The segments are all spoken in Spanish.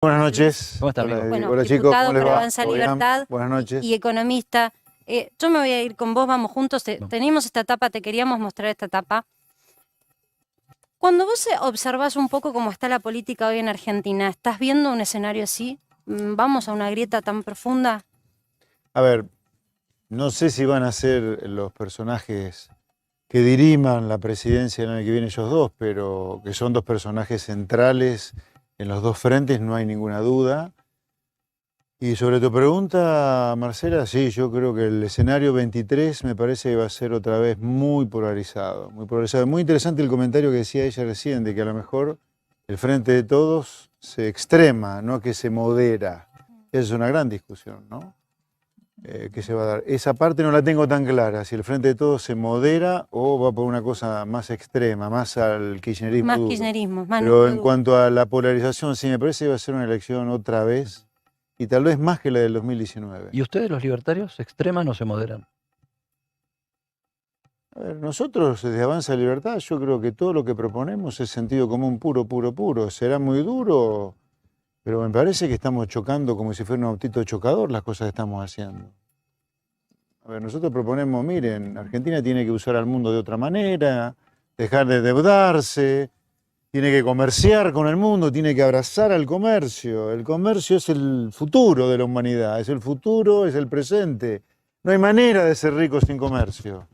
Buenas noches. ¿Cómo está, amigo? Hola, Bueno, chicos, ¿cómo diputado les por va? Avanza ¿Todo bien? Libertad Buenas noches. y economista. Yo me voy a ir con vos, vamos juntos. Tenemos esta etapa, te queríamos mostrar esta etapa. Cuando vos observás un poco cómo está la política hoy en Argentina, ¿estás viendo un escenario así? ¿Vamos a una grieta tan profunda? A ver, no sé si van a ser los personajes que diriman la presidencia el año que viene ellos dos, pero que son dos personajes centrales en los dos frentes, no hay ninguna duda. Y sobre tu pregunta, Marcela, sí, yo creo que el escenario 23 me parece que va a ser otra vez muy polarizado, muy polarizado. Muy interesante el comentario que decía ella recién, de que a lo mejor el Frente de Todos se extrema, no que se modera. Esa es una gran discusión, ¿no? Que se va a dar. Esa parte no la tengo tan clara, si el Frente de Todos se modera o va por una cosa más extrema, más al kirchnerismo Más duro. kirchnerismo, más Pero núcleo en duro. cuanto a la polarización, sí, me parece que va a ser una elección otra vez, y tal vez más que la del 2019. ¿Y ustedes, los libertarios, se extreman o se moderan? A ver, nosotros desde Avanza Libertad, yo creo que todo lo que proponemos es sentido común puro, puro, puro. Será muy duro, pero me parece que estamos chocando como si fuera un autito chocador las cosas que estamos haciendo. A ver, nosotros proponemos, miren, Argentina tiene que usar al mundo de otra manera, dejar de endeudarse, tiene que comerciar con el mundo, tiene que abrazar al comercio. El comercio es el futuro de la humanidad, es el futuro, es el presente. No hay manera de ser rico sin comercio.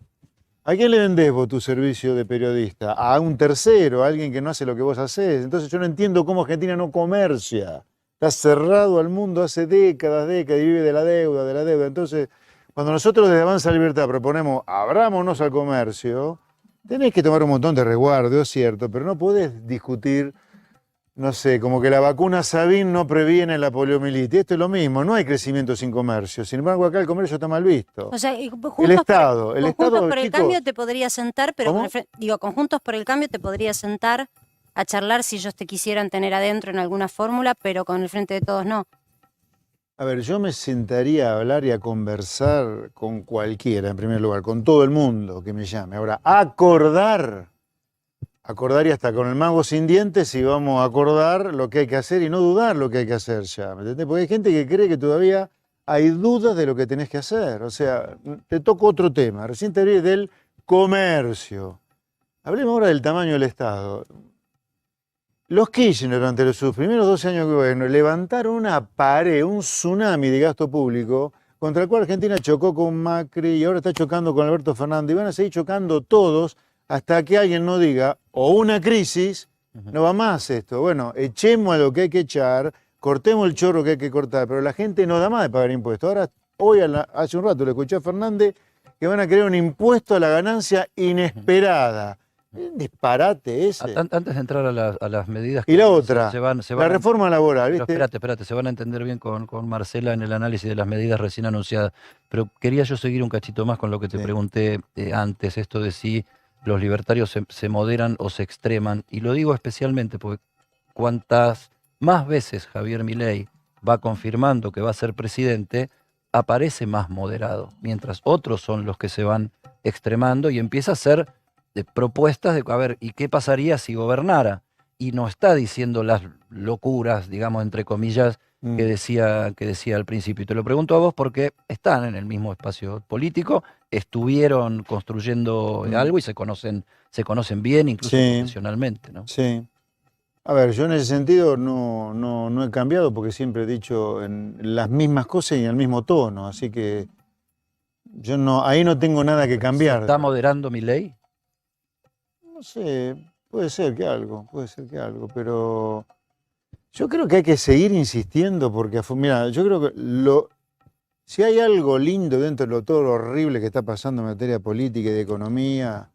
¿A quién le vendés vos tu servicio de periodista? A un tercero, a alguien que no hace lo que vos hacés. Entonces yo no entiendo cómo Argentina no comercia. Está cerrado al mundo hace décadas, décadas, y vive de la deuda, de la deuda. Entonces, cuando nosotros desde Avanza Libertad proponemos abrámonos al comercio, tenés que tomar un montón de resguardo, es cierto, pero no podés discutir, no sé, como que la vacuna Sabin no previene la poliomielitis. Esto es lo mismo, no hay crecimiento sin comercio. Sin embargo, acá el comercio está mal visto. O sea, El Estado, Juntos por el chicos, Cambio te podría sentar, pero ¿cómo? con Juntos por el Cambio te podría sentar a charlar si ellos te quisieran tener adentro en alguna fórmula, pero con el Frente de Todos no. A ver, yo me sentaría a hablar y a conversar con cualquiera, en primer lugar, con todo el mundo que me llame. Ahora, acordar y hasta con el mango sin dientes y vamos a acordar lo que hay que hacer y no dudar lo que hay que hacer ya, ¿me entendés? Porque hay gente que cree que todavía hay dudas de lo que tenés que hacer. O sea, te toco otro tema. Recién te hablé del comercio. Hablemos ahora del tamaño del Estado. Los Kirchner, durante sus primeros 12 años de gobierno, levantaron una pared, un tsunami de gasto público, contra el cual Argentina chocó con Macri y ahora está chocando con Alberto Fernández, y van a seguir chocando todos hasta que alguien no diga, o una crisis, no va más esto. Bueno, echemos a lo que hay que echar, cortemos el chorro que hay que cortar, pero la gente no da más de pagar impuestos. Ahora, hace un rato le escuché a Fernández que van a crear un impuesto a la ganancia inesperada. Un disparate ese. Antes de entrar a las medidas Y la otra, se van la reforma laboral, pero ¿viste? espérate, se van a entender bien con Marcela en el análisis de las medidas recién anunciadas. Pero quería yo seguir un cachito más con lo que te Sí. pregunté antes, esto de si los libertarios se moderan o se extreman. Y lo digo especialmente porque cuantas más veces Javier Milei va confirmando que va a ser presidente, aparece más moderado, mientras otros son los que se van extremando y empieza a ser de propuestas de, a ver, ¿y qué pasaría si gobernara? Y no está diciendo las locuras, digamos, entre comillas, que decía al principio. Y te lo pregunto a vos porque están en el mismo espacio político, estuvieron construyendo algo y se conocen bien, incluso Sí, profesionalmente, ¿no? sí. A ver, yo en ese sentido no he cambiado porque siempre he dicho en las mismas cosas y en el mismo tono, así que yo ahí no tengo nada que ¿Se cambiar. está moderando Milei? No sé, puede ser que algo, pero yo creo que hay que seguir insistiendo porque, mira, yo creo que si hay algo lindo dentro de todo lo horrible que está pasando en materia política y de economía,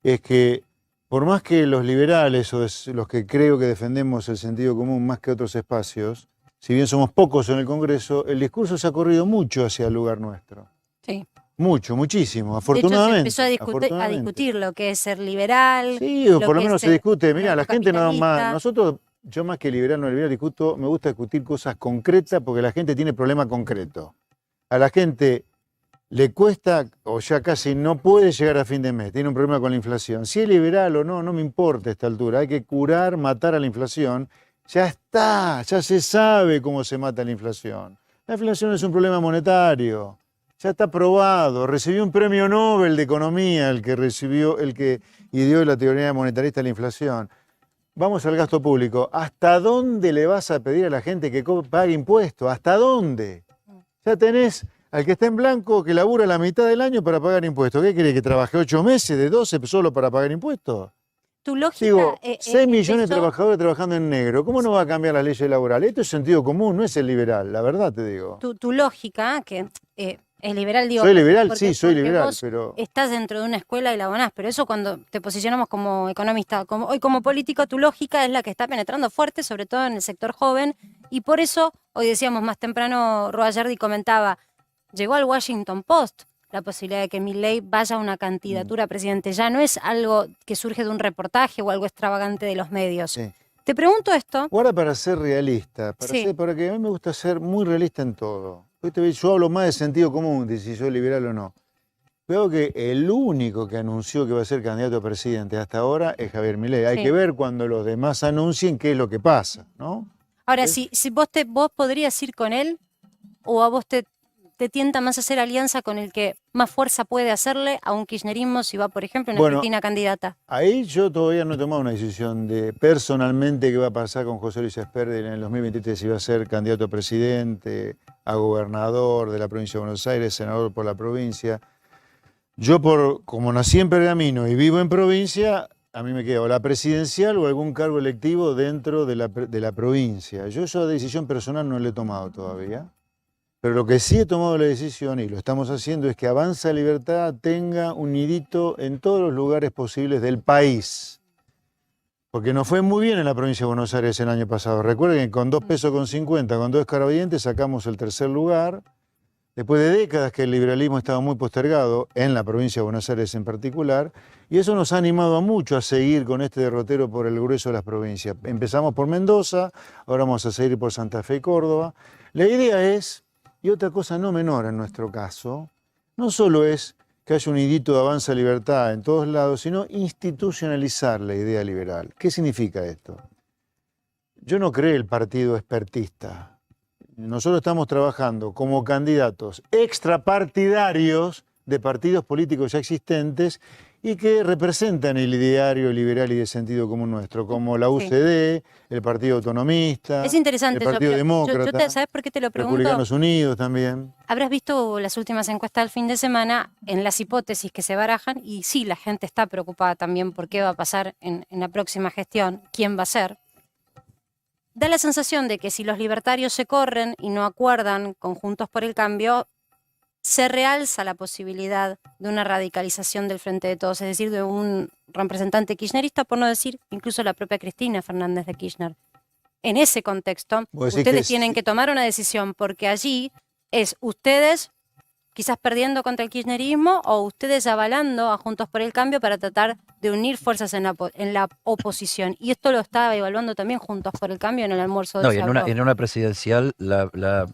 es que por más que los liberales o los que creo que defendemos el sentido común más que otros espacios, si bien somos pocos en el Congreso, el discurso se ha corrido mucho hacia el lugar nuestro. Sí. Mucho, muchísimo, De hecho, afortunadamente. se empezó a discutir lo que es ser liberal. Sí, o por lo que menos es se discute. Mira, la gente no más. anarcocapitalista. Nosotros, yo más que liberal no liberal, discuto, me gusta discutir cosas concretas porque la gente tiene problema concreto. A la gente le cuesta o ya casi no puede llegar a fin de mes, tiene un problema con la inflación. Si es liberal o no, no me importa a esta altura. Hay que curar, matar a la inflación. Ya está, ya se sabe cómo se mata la inflación. La inflación es un problema monetario. Ya está probado. Recibió un premio Nobel de Economía el que ideó la teoría monetarista de la inflación. Vamos al gasto público. ¿Hasta dónde le vas a pedir a la gente que pague impuestos? ¿Hasta dónde? Ya tenés al que está en blanco que labura la mitad del año para pagar impuestos. ¿Qué quiere? ¿Que trabaje 8 meses de 12 solo para pagar impuestos? Tu lógica. Digo, 6 millones de esto- trabajadores trabajando en negro. ¿Cómo no va a cambiar las leyes laborales? Esto es sentido común, no es el liberal, la verdad te digo. Tu lógica, que es liberal, digo. Soy liberal, porque- sí, soy porque liberal, vos pero... estás dentro de una escuela y la abonás, pero eso cuando te posicionamos como economista, hoy como político, tu lógica es la que está penetrando fuerte, sobre todo en el sector joven, y por eso, hoy decíamos más temprano, Roa Yardi comentaba, llegó al Washington Post la posibilidad de que Milei vaya a una candidatura a presidente. Ya no es algo que surge de un reportaje o algo extravagante de los medios. Sí. Te pregunto esto. Ahora para ser realista, Sí. para que a mí me gusta ser muy realista en todo. Yo hablo más de sentido común, de si soy liberal o no. Veo que el único que anunció que va a ser candidato a presidente hasta ahora es Javier Milei. Hay Sí. que ver cuando los demás anuncien qué es lo que pasa, ¿no? Ahora, ¿Ves? si vos podrías ir con él, o a vos te tienta más hacer alianza con el que más fuerza puede hacerle a un kirchnerismo si va, por ejemplo, una Bueno, Cristina candidata. Ahí yo todavía no he tomado una decisión de personalmente qué va a pasar con José Luis Espert en el 2023, si va a ser candidato a presidente, a gobernador de la provincia de Buenos Aires, senador por la provincia. Yo, como nací en Pergamino y vivo en provincia, a mí me queda o la presidencial o algún cargo electivo dentro de la provincia. Yo esa decisión personal no la he tomado todavía. Pero lo que sí he tomado la decisión, y lo estamos haciendo, es que Avanza Libertad tenga un nidito en todos los lugares posibles del país. Porque nos fue muy bien en la provincia de Buenos Aires el año pasado. Recuerden que con 2 pesos con 50, con 2 escarabientes, sacamos el tercer lugar. Después de décadas que el liberalismo estaba muy postergado, en la provincia de Buenos Aires en particular, y eso nos ha animado a mucho a seguir con este derrotero por el grueso de las provincias. Empezamos por Mendoza, ahora vamos a seguir por Santa Fe y Córdoba. La idea es... Y otra cosa no menor en nuestro caso, no solo es que haya un hidito de Avanza Libertad en todos lados, sino institucionalizar la idea liberal. ¿Qué significa esto? Yo no creo el partido expertista. Nosotros estamos trabajando como candidatos extrapartidarios de partidos políticos ya existentes y que representan el ideario liberal y de sentido común nuestro, como la UCD, el Partido Autonomista, Es interesante el Partido eso, pero Demócrata, ¿sabes por qué te lo pregunto? Republicanos Unidos también. Habrás visto las últimas encuestas del fin de semana en las hipótesis que se barajan y sí, la gente está preocupada también por qué va a pasar en la próxima gestión, quién va a ser. Da la sensación de que si los libertarios se corren y no acuerdan con Juntos por el Cambio, se realza la posibilidad de una radicalización del Frente de Todos, es decir, de un representante kirchnerista, por no decir incluso la propia Cristina Fernández de Kirchner. En ese contexto, Vos decís ustedes que tienen que tomar una decisión, porque allí es ustedes quizás perdiendo contra el kirchnerismo o ustedes avalando a Juntos por el Cambio para tratar de unir fuerzas en la oposición. Y esto lo estaba evaluando también Juntos por el Cambio en el almuerzo de No, y en una presidencial la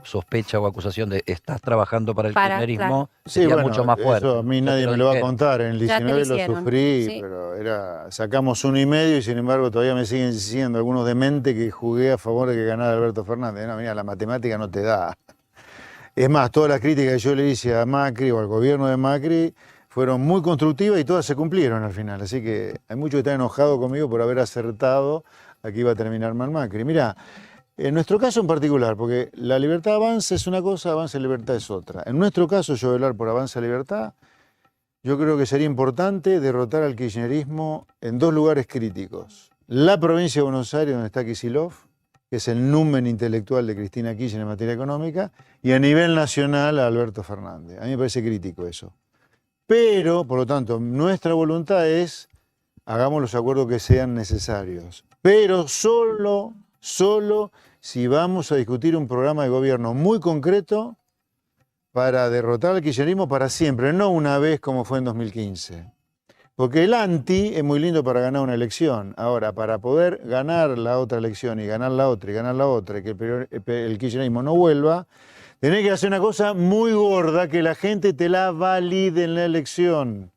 sospecha o acusación de estás trabajando para el kirchnerismo sería mucho más fuerte. Eso a mí nadie me lo va a contar. En el Ya te lo 19 lo hicieron, sufrí, sí. pero sacamos 1,5 y sin embargo todavía me siguen diciendo algunos dementes que jugué a favor de que ganara Alberto Fernández. No, mira, la matemática no te da. Es más, todas las críticas que yo le hice a Macri o al gobierno de Macri fueron muy constructivas y todas se cumplieron al final. Así que hay muchos que están enojados conmigo por haber acertado a que iba a terminar mal Macri. Mira, en nuestro caso en particular, porque la libertad avanza es una cosa, avanza libertad es otra. En nuestro caso, yo voy a hablar por avanza libertad, yo creo que sería importante derrotar al kirchnerismo en 2 lugares críticos. La provincia de Buenos Aires, donde está Kicillof, que es el numen intelectual de Cristina Kirchner en materia económica, y a nivel nacional a Alberto Fernández. A mí me parece crítico eso. Pero, por lo tanto, nuestra voluntad es, hagamos los acuerdos que sean necesarios, pero solo si vamos a discutir un programa de gobierno muy concreto para derrotar al kirchnerismo para siempre, no una vez como fue en 2015. Porque el anti es muy lindo para ganar una elección. Ahora, para poder ganar la otra elección y ganar la otra y ganar la otra, y que el kirchnerismo no vuelva, tenés que hacer una cosa muy gorda, que la gente te la valide en la elección.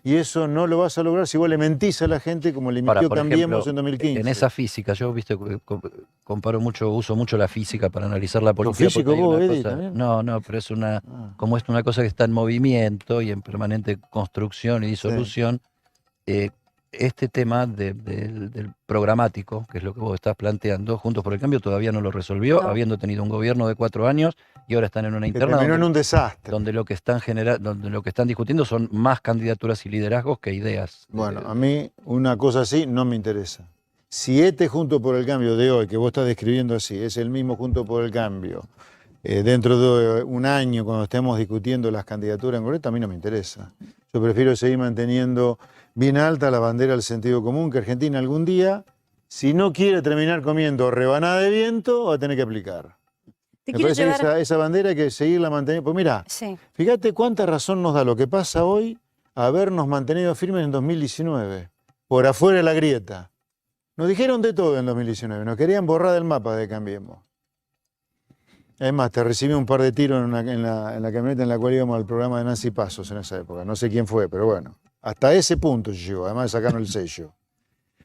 y eso no lo vas a lograr si vos le mentís a la gente como le Ahora, mintió por Cambiemos ejemplo, en 2015. en esa física, yo viste, comparo mucho, uso mucho la física para analizar la ¿Sos política. Porque físico hay vos, una Eddie, cosa, también? no, pero es una, Ah, como es una cosa que está en movimiento y en permanente construcción y sí. disolución, eh, este tema del programático, que es lo que vos estás planteando, Juntos por el Cambio todavía no lo resolvió, No. habiendo tenido un gobierno de 4 años y ahora están en una Que interna terminó en un desastre. donde lo que están discutiendo son más candidaturas y liderazgos que ideas. Bueno, a mí una cosa así no me interesa. Si este Junto por el Cambio de hoy, que vos estás describiendo así, es el mismo Junto por el Cambio, dentro de un año, cuando estemos discutiendo las candidaturas en concreto, a mí no me interesa. Yo prefiero seguir manteniendo bien alta la bandera del sentido común, que Argentina algún día, si no quiere terminar comiendo rebanada de viento, va a tener que aplicar. Te Me quiero parece llevar... que esa bandera hay que seguirla manteniendo. Pues mira, Sí. fíjate cuánta razón nos da lo que pasa hoy a habernos mantenido firmes en 2019, por afuera de la grieta. Nos dijeron de todo en 2019, nos querían borrar del mapa de Cambiemos. Es más, te recibí un par de tiros en la camioneta en la cual íbamos al programa de Nancy Pasos en esa época. No sé quién fue, pero bueno, hasta ese punto llegó, además de sacarnos el sello.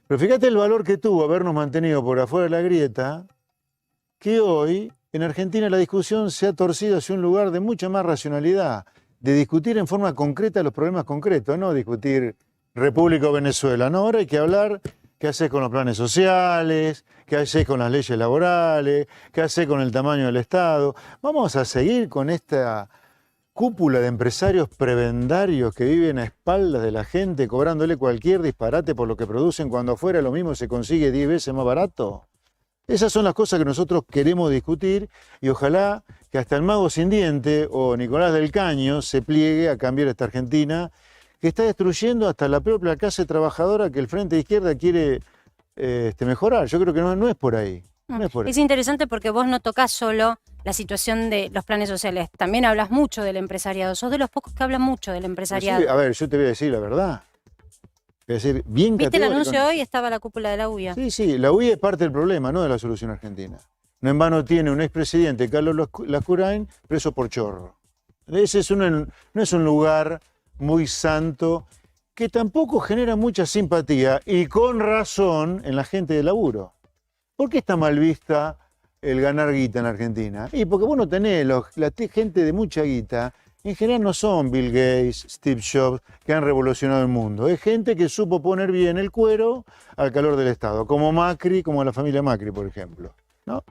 Pero fíjate el valor que tuvo habernos mantenido por afuera de la grieta, que hoy en Argentina la discusión se ha torcido hacia un lugar de mucha más racionalidad, de discutir en forma concreta los problemas concretos, no discutir República o Venezuela. No, ahora hay que hablar qué haces con los planes sociales, qué haces con las leyes laborales, qué haces con el tamaño del Estado. Vamos a seguir con esta cúpula de empresarios prebendarios que viven a espaldas de la gente, cobrándole cualquier disparate por lo que producen, cuando afuera lo mismo se consigue 10 veces más barato. Esas son las cosas que nosotros queremos discutir y ojalá que hasta el mago sin diente o Nicolás del Caño se pliegue a cambiar esta Argentina que está destruyendo hasta la propia clase trabajadora que el Frente de Izquierda quiere mejorar. Yo creo que no es por ahí. No es por ahí. Es interesante porque vos no tocas solo la situación de los planes sociales, también hablas mucho del empresariado, sos de los pocos que hablan mucho del empresariado. Sí, a ver, yo te voy a decir la verdad. Voy a decir bien ¿Viste el categórico. anuncio hoy? Estaba la cúpula de la UIA. Sí, la UIA es parte del problema, no de la solución argentina. No en vano tiene un expresidente, Carlos Lascurain, preso por chorro. Ese no es un lugar muy santo que tampoco genera mucha simpatía y con razón en la gente de laburo. ¿Por qué está mal vista el ganar guita en Argentina? Y porque vos no tenés, la gente de mucha guita, en general no son Bill Gates, Steve Jobs, que han revolucionado el mundo. Es gente que supo poner bien el cuero al calor del Estado, como Macri, como la familia Macri, por ejemplo, ¿no?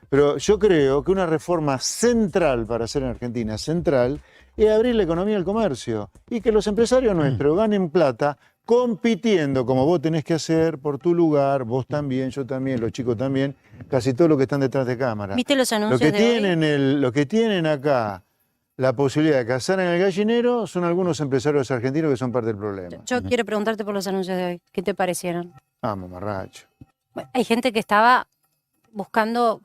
Pero yo creo que una reforma central para hacer en Argentina, central, es abrir la economía al comercio y que los empresarios nuestros ganen plata compitiendo como vos tenés que hacer por tu lugar, vos también, yo también, los chicos también, casi todos los que están detrás de cámara. ¿Viste los anuncios de hoy? Lo que tienen acá la posibilidad de cazar en el gallinero son algunos empresarios argentinos que son parte del problema. Yo quiero preguntarte por los anuncios de hoy. ¿Qué te parecieron? Ah, mamarracho. Bueno, hay gente que estaba buscando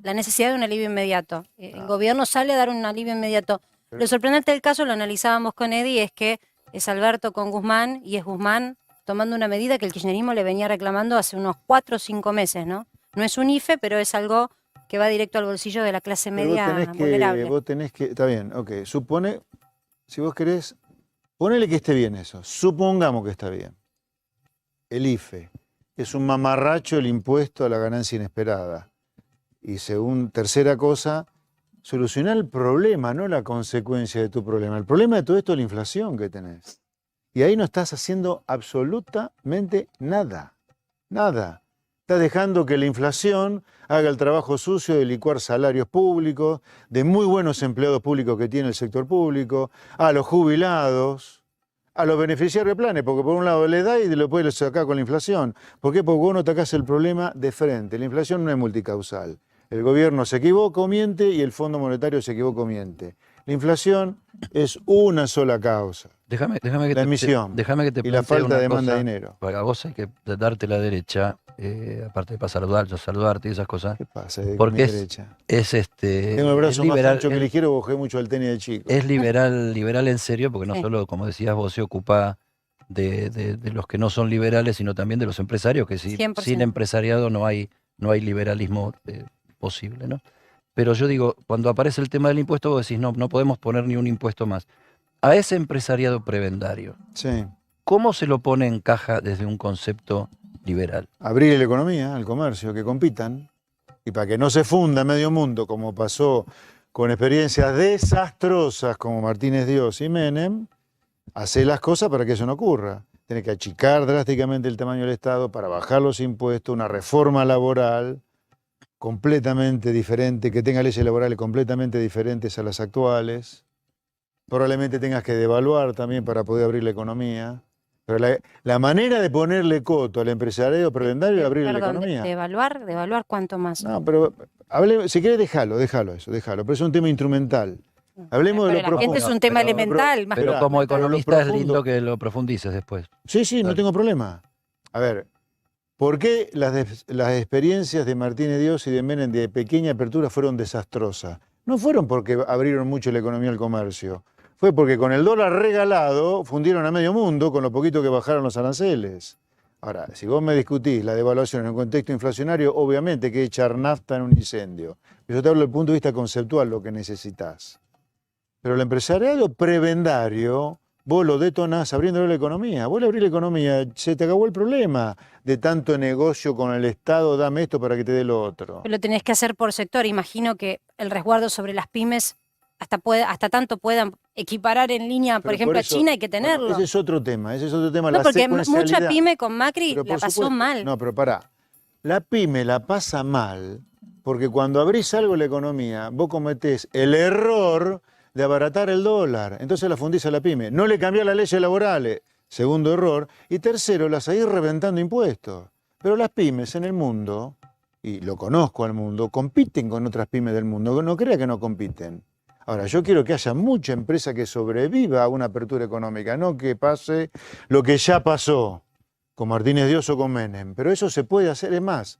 la necesidad de un alivio inmediato. El gobierno sale a dar un alivio inmediato. Lo sorprendente del caso, lo analizábamos con Eddie, es que es Alberto con Guzmán y es Guzmán tomando una medida que el kirchnerismo le venía reclamando hace unos 4 o 5 meses, ¿no? No es un IFE, pero es algo que va directo al bolsillo de la clase media vulnerable. Vos tenés que, está bien, ok, supone, si vos querés, ponele que esté bien eso, supongamos que está bien. El IFE es un mamarracho el impuesto a la ganancia inesperada. Y tercera cosa, solucionar el problema, no la consecuencia de tu problema. El problema de todo esto es la inflación que tenés. Y ahí no estás haciendo absolutamente nada. Nada. Estás dejando que la inflación haga el trabajo sucio de licuar salarios públicos, de muy buenos empleados públicos que tiene el sector público, a los jubilados, a los beneficiarios de planes, porque por un lado le da y lo puedes sacar con la inflación. ¿Por qué? Porque vos no atacás el problema de frente. La inflación no es multicausal. El gobierno se equivoca o miente y el Fondo Monetario se equivoca o miente. La inflación es una sola causa. Déjame que la emisión déjame que te y la falta de demanda cosa. de dinero. Para vos hay que darte la derecha, aparte de saludarte y esas cosas. ¿Qué pasa? Porque mi derecha. Tengo el brazo más ancho que ligero, bajé mucho al tenis de chico. Es liberal en serio, porque no solo, como decías vos, se ocupa de los que no son liberales, sino también de los empresarios, que sin empresariado no hay liberalismo posible, ¿no? Pero yo digo, cuando aparece el tema del impuesto, vos decís, no podemos poner ni un impuesto más. a ese empresariado prebendario, Sí. ¿cómo se lo pone en caja desde un concepto liberal? Abrir la economía, al comercio, que compitan. Y para que no se funda medio mundo, como pasó con experiencias desastrosas como Martínez Dios y Menem, hacer las cosas para que eso no ocurra. Tiene que achicar drásticamente el tamaño del Estado para bajar los impuestos, una reforma laboral completamente diferente, que tenga leyes laborales completamente diferentes a las actuales. Probablemente tengas que devaluar también para poder abrir la economía. Pero la manera de ponerle coto al empresariado prebendario es abrir la Perdón, economía. devaluar cuánto más. No, pero si querés, déjalo eso, déjalo. Pero es un tema instrumental. Hablemos de Pero lo la gente profundo. es un tema pero- elemental. más Pero Esperá, como pero lo economista es profundo- lindo que lo profundices después. Sí, no Dale. tengo problema. A ver, ¿por qué las experiencias de Martínez Dios y de Menem de pequeña apertura fueron desastrosas? No fueron porque abrieron mucho la economía al comercio. Fue porque con el dólar regalado fundieron a medio mundo con lo poquito que bajaron los aranceles. Ahora, si vos me discutís la devaluación en un contexto inflacionario, obviamente que echar nafta en un incendio. Yo te hablo desde el punto de vista conceptual, lo que necesitas. Pero el empresariado prebendario, vos lo detonás abriéndole la economía. Vos le abrís la economía, se te acabó el problema de tanto negocio con el Estado, dame esto para que te dé lo otro. Lo tenés que hacer por sector. Imagino que el resguardo sobre las pymes hasta tanto puedan equiparar en línea, por Pero ejemplo, a eso- China, hay que bueno, tenerlo. ese es otro tema, No, la porque mucha secuencialidad. pyme con Macri Pero la por pasó supuesto. mal. No, pero pará. La pyme la pasa mal porque cuando abrís algo en la economía, vos cometés el error de abaratar el dólar. Entonces la fundís a la pyme. No le cambiás las leyes laborales. Segundo error. Y tercero, la seguís reventando impuestos. Pero las pymes en el mundo, y lo conozco al mundo, compiten con otras pymes del mundo. No crea que no compiten. Ahora, yo quiero que haya mucha empresa que sobreviva a una apertura económica, no que pase lo que ya pasó con Martínez Dios o con Menem. Pero eso se puede hacer, es más.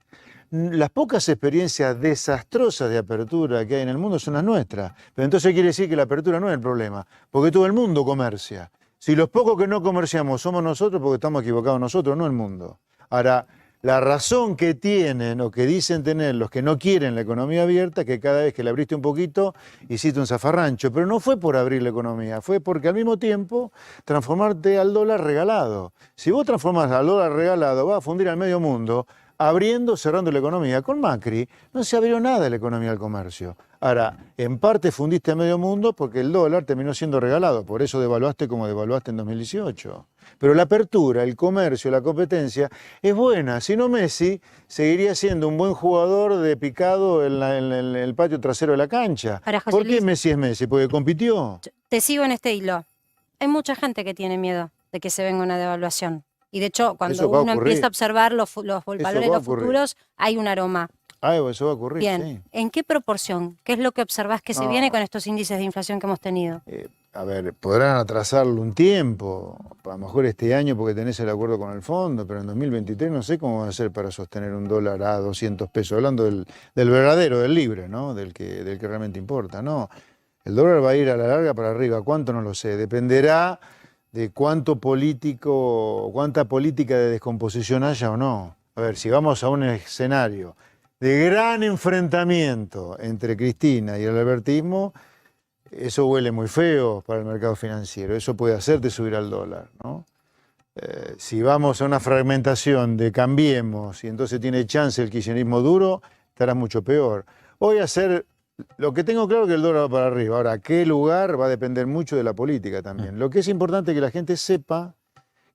Las pocas experiencias desastrosas de apertura que hay en el mundo son las nuestras. Pero entonces quiere decir que la apertura no es el problema, porque todo el mundo comercia. Si los pocos que no comerciamos somos nosotros, porque estamos equivocados nosotros, no el mundo. Ahora, la razón que tienen o que dicen tener los que no quieren la economía abierta, que cada vez que la abriste un poquito, hiciste un zafarrancho. Pero no fue por abrir la economía, fue porque al mismo tiempo transformarte al dólar regalado. Si vos transformás al dólar regalado, vas a fundir al medio mundo, abriendo, cerrando la economía. Con Macri no se abrió nada de la economía al comercio. Ahora, en parte fundiste a medio mundo porque el dólar terminó siendo regalado, por eso devaluaste como devaluaste en 2018. Pero la apertura, el comercio, la competencia es buena. Si no, Messi seguiría siendo un buen jugador de picado en el patio trasero de la cancha. Ahora, José ¿Por qué Luis, Messi es Messi? Porque compitió. te sigo en este hilo. Hay mucha gente que tiene miedo de que se venga una devaluación. Y de hecho, cuando Eso va a uno ocurrir. empieza a observar los valores va de a los ocurrir. futuros, hay un aroma. Ah, eso va a ocurrir, Bien, sí. ¿en qué proporción? ¿Qué es lo que observás que se No. viene con estos índices de inflación que hemos tenido? A ver, podrán atrasarlo un tiempo, a lo mejor este año porque tenés el acuerdo con el fondo, pero en 2023 no sé cómo va a ser para sostener un dólar a 200 pesos, hablando del verdadero, del libre, ¿no? Del que realmente importa, ¿no? El dólar va a ir a la larga para arriba, ¿cuánto? No lo sé, dependerá de cuánta política de descomposición haya o no. A ver, si vamos a un escenario de gran enfrentamiento entre Cristina y el albertismo, eso huele muy feo para el mercado financiero, eso puede hacerte subir al dólar, ¿no? Si vamos a una fragmentación de cambiemos y entonces tiene chance el kirchnerismo duro, estará mucho peor. Lo que tengo claro es que el dólar va para arriba. Ahora, ¿qué lugar? Va a depender mucho de la política también. Lo que es importante es que la gente sepa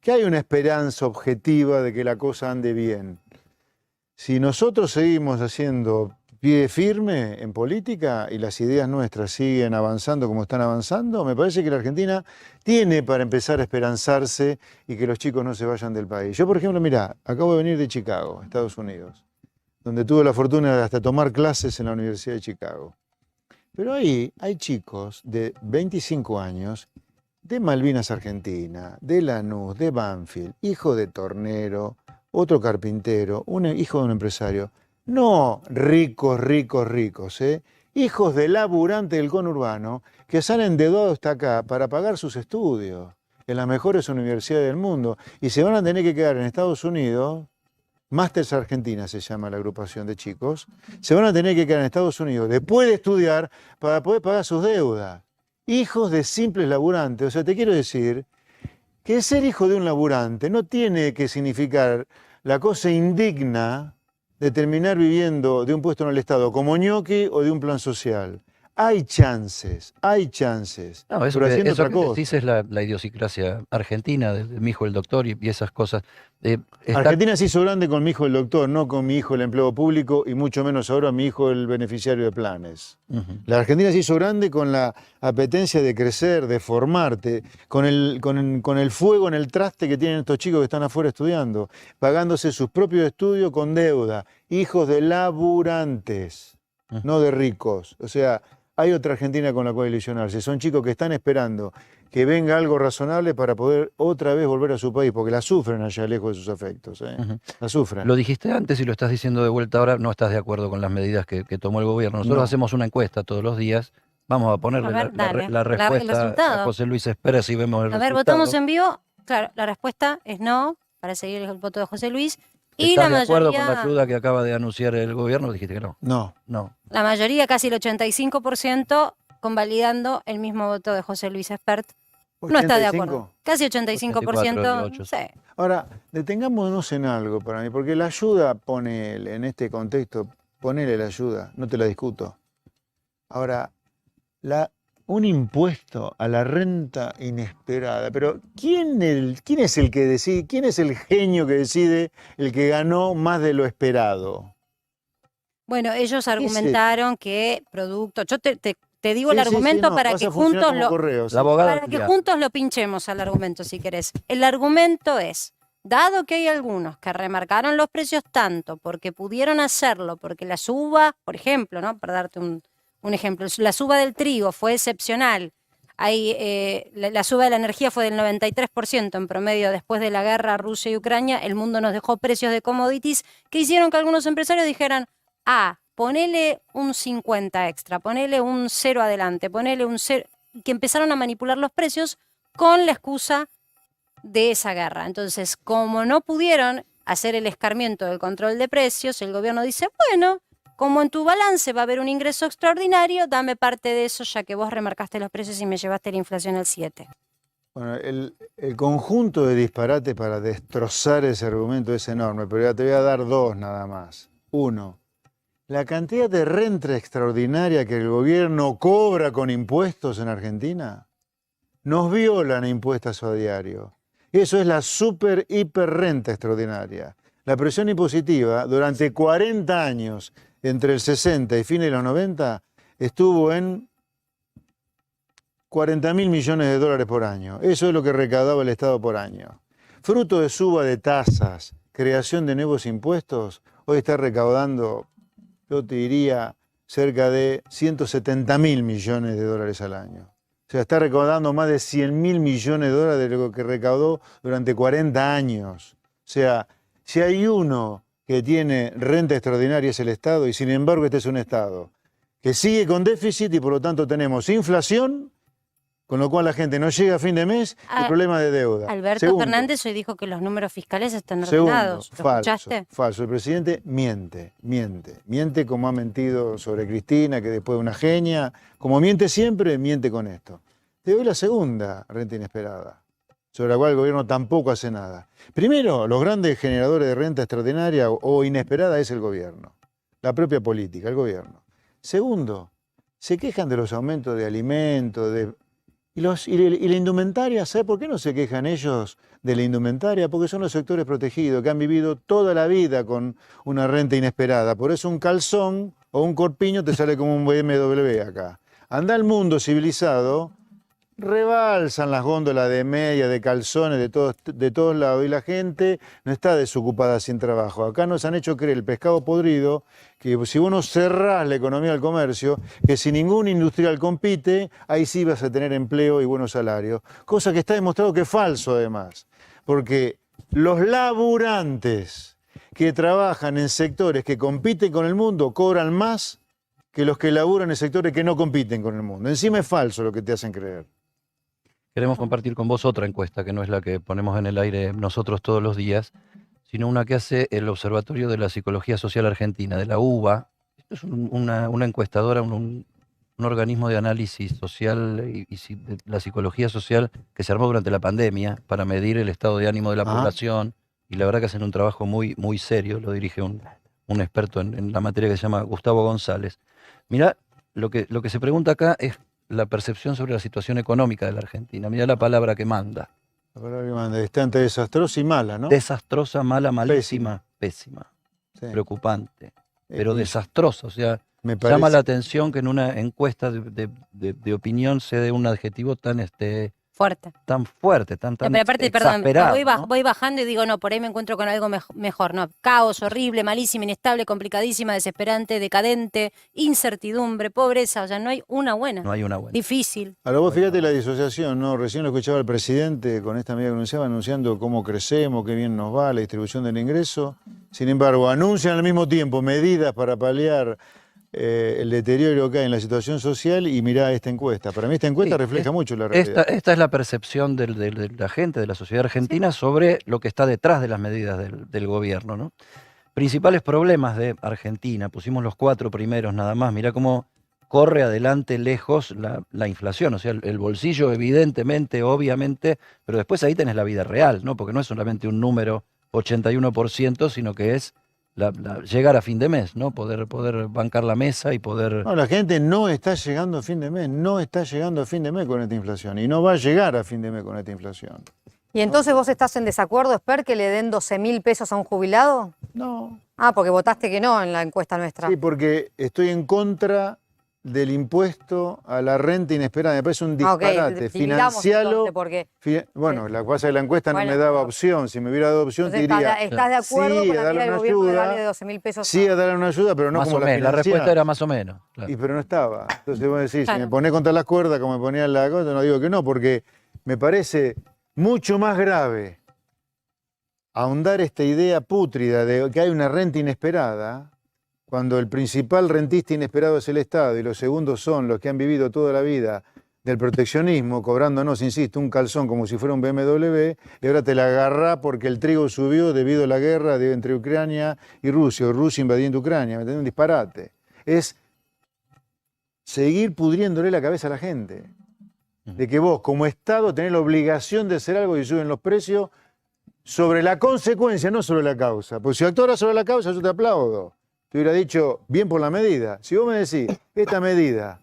que hay una esperanza objetiva de que la cosa ande bien. Si nosotros seguimos haciendo pie firme en política y las ideas nuestras siguen avanzando como están avanzando, me parece que la Argentina tiene para empezar a esperanzarse y que los chicos no se vayan del país. Yo, por ejemplo, mirá, acabo de venir de Chicago, Estados Unidos, donde tuve la fortuna de hasta tomar clases en la Universidad de Chicago. Pero ahí hay chicos de 25 años, de Malvinas Argentina, de Lanús, de Banfield, hijo de tornero, otro carpintero, hijo de un empresario. No ricos, hijos de laburantes del conurbano que se han endeudado hasta acá para pagar sus estudios en las mejores universidades del mundo y se van a tener que quedar en Estados Unidos. Masters Argentina se llama la agrupación de chicos. Se van a tener que quedar en Estados Unidos después de estudiar para poder pagar sus deudas. hijos de simples laburantes. O sea, te quiero decir que ser hijo de un laburante no tiene que significar la cosa indigna de terminar viviendo de un puesto en el Estado como ñoqui o de un plan social. Hay chances, No, eso pero haciendo eso otra que cosa. decís es la idiosincrasia argentina, de mi hijo el doctor y esas cosas. Está, Argentina se hizo grande con mi hijo el doctor, no con mi hijo el empleo público y mucho menos ahora mi hijo el beneficiario de planes. Ujú. La Argentina se hizo grande con la apetencia de crecer, de formarte, con el fuego en el traste que tienen estos chicos que están afuera estudiando, pagándose sus propios estudios con deuda, hijos de laburantes, no de ricos. O sea, hay otra Argentina con la cual ilusionarse. Son chicos que están esperando que venga algo razonable para poder otra vez volver a su país, porque la sufren allá lejos de sus afectos. Ujú. La sufren. Lo dijiste antes y lo estás diciendo de vuelta ahora, no estás de acuerdo con las medidas que tomó el gobierno. Nosotros No. hacemos una encuesta todos los días, vamos a ponerle A ver, dale, la el respuesta a resultado. José Luis Espérez y vemos el A ver, resultado. votamos en vivo. Claro, la respuesta es no, para seguir el voto de José Luis. Y ¿Estás la de acuerdo con la mayoría, ayuda que acaba de anunciar el gobierno? Dijiste que no. No. No. la mayoría, casi el 85%, convalidando el mismo voto de José Luis Espert. No está de 85. acuerdo. Casi 85%. 84, Sí. Ahora, detengámonos en algo para mí, porque la ayuda, ponele, en este contexto, ponele la ayuda, no te la discuto. Ahora, un impuesto a la renta inesperada, pero ¿quién es el que decide, quién es el genio que decide el que ganó más de lo esperado? Bueno, ellos ¿Qué es argumentaron que producto. Yo te digo el Sí, sí, sí, argumento no, para vas que a funcionar juntos como lo. correo, sí. La abogada Para que Julia. juntos lo pinchemos al argumento, si querés. El argumento es, dado que hay algunos que remarcaron los precios tanto porque pudieron hacerlo, porque la suba, por ejemplo, ¿no? Para darte un ejemplo, la suba del trigo fue excepcional. La suba de la energía fue del 93% en promedio después de la guerra Rusia y Ucrania. El mundo nos dejó precios de commodities que hicieron que algunos empresarios dijeran, ponele un 50 extra, ponele un 0 adelante, ponele un 0, que empezaron a manipular los precios con la excusa de esa guerra. Entonces, como no pudieron hacer el escarmiento del control de precios, el gobierno dice, bueno, como en tu balance va a haber un ingreso extraordinario, dame parte de eso ya que vos remarcaste los precios y me llevaste la inflación al 7. Bueno, el conjunto de disparates para destrozar ese argumento es enorme, pero ya te voy a dar dos nada más. Uno, la cantidad de renta extraordinaria que el gobierno cobra con impuestos en Argentina nos violan impuestos a diario. Eso es la super hiper renta extraordinaria. La presión impositiva durante 40 años, entre el 60 y fines de los 90, estuvo en 40.000 millones de dólares por año. Eso es lo que recaudaba el Estado por año. Fruto de suba de tasas, creación de nuevos impuestos, hoy está recaudando, yo te diría, cerca de 170.000 millones de dólares al año. O sea, está recaudando más de 100.000 millones de dólares de lo que recaudó durante 40 años. O sea, si hay uno que tiene renta extraordinaria es el Estado, y sin embargo este es un Estado que sigue con déficit y por lo tanto tenemos inflación, con lo cual la gente no llega a fin de mes y problema de deuda. Alberto Segundo, Fernández hoy dijo que los números fiscales están segundo, ordenados. ¿Lo escuchaste? falso. El presidente miente como ha mentido sobre Cristina, que después es una genia. Como miente siempre, miente con esto. Te doy la segunda renta inesperada, sobre la cual el gobierno tampoco hace nada. Primero, los grandes generadores de renta extraordinaria o inesperada es el gobierno, la propia política, el gobierno. Segundo, se quejan de los aumentos de alimentos, y la indumentaria. ¿Sabe por qué no se quejan ellos de la indumentaria? Porque son los sectores protegidos que han vivido toda la vida con una renta inesperada. Por eso un calzón o un corpiño te sale como un BMW acá. Anda al mundo civilizado, rebalsan las góndolas de media, de calzones, de todos lados, y la gente no está desocupada sin trabajo. Acá nos han hecho creer el pescado podrido, que si vos no cerrás la economía del comercio, que si ningún industrial compite, ahí sí vas a tener empleo y buenos salarios. Cosa que está demostrado que es falso además, porque los laburantes que trabajan en sectores que compiten con el mundo cobran más que los que laburan en sectores que no compiten con el mundo. Encima es falso lo que te hacen creer. Queremos compartir con vos otra encuesta que no es la que ponemos en el aire nosotros todos los días, sino una que hace el Observatorio de la Psicología Social Argentina, de la UBA. Esto es una encuestadora, un un organismo de análisis social de la psicología social que se armó durante la pandemia para medir el estado de ánimo de la población, y la verdad que hacen un trabajo muy, muy serio, lo dirige un experto en la materia que se llama Gustavo González. Mirá, lo que se pregunta acá es la percepción sobre la situación económica de la Argentina. Mirá la palabra que manda. La palabra que manda está entre desastrosa y mala, ¿no? Desastrosa, mala, malísima, pésima, Sí. preocupante, pero Y desastrosa. O sea, me llama parece la atención que en una encuesta de opinión se dé un adjetivo Fuerte. tan fuerte, tan Pero aparte, perdón, exasperado, ¿no? voy bajando y digo, no, por ahí me encuentro con algo mejor, ¿no? Caos, horrible, malísima, inestable, complicadísima, desesperante, decadente, incertidumbre, pobreza, o sea, no hay una buena. No hay una buena. Difícil. Ahora vos fíjate la disociación, ¿no? Recién lo escuchaba el presidente con esta medida que anunciaba, anunciando cómo crecemos, qué bien nos va la distribución del ingreso. Sin embargo, anuncian al mismo tiempo medidas para paliar el deterioro que hay en la situación social y mirá esta encuesta. Para mí esta encuesta refleja mucho la realidad. Esta es la percepción de la gente, de la sociedad argentina, sobre lo que está detrás de las medidas del gobierno, ¿no? Principales problemas de Argentina, pusimos los 4 primeros nada más, mirá cómo corre adelante lejos la inflación, o sea, el bolsillo evidentemente, obviamente, pero después ahí tenés la vida real, ¿no? Porque no es solamente un número 81%, sino que es llegar a fin de mes, ¿no? Poder bancar la mesa y poder... No, la gente no está llegando a fin de mes, no está llegando a fin de mes con esta inflación y no va a llegar a fin de mes con esta inflación. ¿Y entonces vos estás en desacuerdo, Esper, que le den 12.000 pesos a un jubilado? No. Ah, porque votaste que no en la encuesta nuestra. Sí, porque estoy en contra del impuesto a la renta inesperada. Me parece un disparate. Financialo. Porque, Bueno, la cosa de la encuesta no me daba opción. Si me hubiera dado opción, te entonces, diría. ¿estás de acuerdo sí, con a la darle medida del una gobierno de ayuda. darle 12.000 pesos? Sí, a darle una ayuda, pero no más como o menos, la respuesta financiera. era más o menos. Claro. Pero no estaba. Entonces vos decís, Claro. si me ponés contra las cuerdas como me ponía en la cosa, no digo que no, porque me parece mucho más grave ahondar esta idea pútrida de que hay una renta inesperada, cuando el principal rentista inesperado es el Estado y los segundos son los que han vivido toda la vida del proteccionismo, cobrándonos, insisto, un calzón como si fuera un BMW, y ahora te la agarrá porque el trigo subió debido a la guerra entre Ucrania y Rusia, o Rusia invadiendo Ucrania, ¿me entiendes? Un disparate. Es seguir pudriéndole la cabeza a la gente. De que vos, como Estado, tenés la obligación de hacer algo y suben los precios sobre la consecuencia, no sobre la causa. Porque si actuaras sobre la causa, yo te aplaudo. Te hubiera dicho, bien por la medida. Si vos me decís, esta medida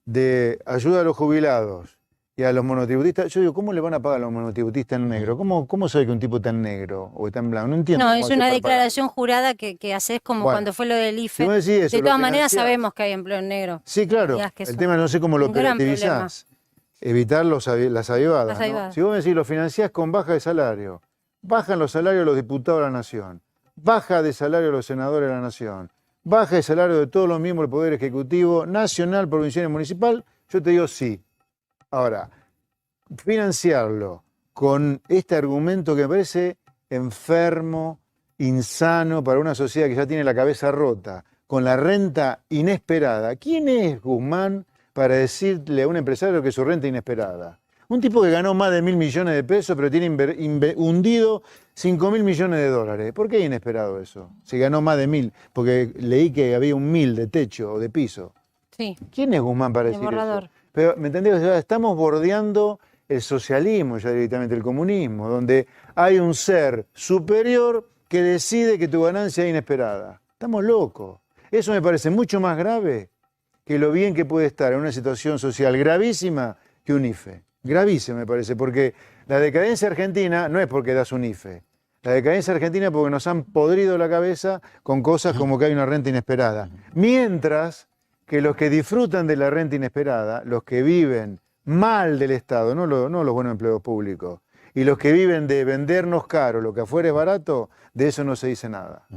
de ayuda a los jubilados y a los monotributistas, yo digo, ¿cómo le van a pagar a los monotributistas en negro? ¿Cómo sabe que un tipo tan negro o tan blanco? No entiendo. No, cómo es hace una para declaración jurada que haces como Bueno, cuando fue lo del IFE. si vos decís eso, De lo todas maneras financiás. sabemos que hay empleo en negro. Sí, claro. Digas que es El tema no sé cómo lo un gran operativizás. Evitar las avivadas. Las ¿no? avivadas. Si vos me decís, lo financiás con baja de salario, bajan los salarios de los diputados de la Nación, baja de salario de los senadores de la Nación, baja de salario de todos los miembros del Poder Ejecutivo, nacional, provincial y municipal, yo te digo sí. Ahora, financiarlo con este argumento que me parece enfermo, insano para una sociedad que ya tiene la cabeza rota, con la renta inesperada. ¿Quién es Guzmán para decirle a un empresario que su renta inesperada? Un tipo que ganó más de 1.000 millones de pesos, pero tiene hundido 5.000 millones de dólares. ¿Por qué inesperado eso? Si ganó más de 1.000, porque leí que había 1.000 de techo o de piso. Sí. ¿Quién es Guzmán para decir borrador. eso? Pero, ¿me entendés? O sea, estamos bordeando el socialismo, ya directamente el comunismo, donde hay un ser superior que decide que tu ganancia es inesperada. Estamos locos. Eso me parece mucho más grave que lo bien que puede estar en una situación social gravísima que un IFE. Gravísimo me parece, porque la decadencia argentina no es porque das un IFE. La decadencia argentina es porque nos han podrido la cabeza con cosas como que hay una renta inesperada. Mientras que los que disfrutan de la renta inesperada, los que viven mal del Estado, no los buenos empleos públicos, y los que viven de vendernos caro, lo que afuera es barato, de eso no se dice nada.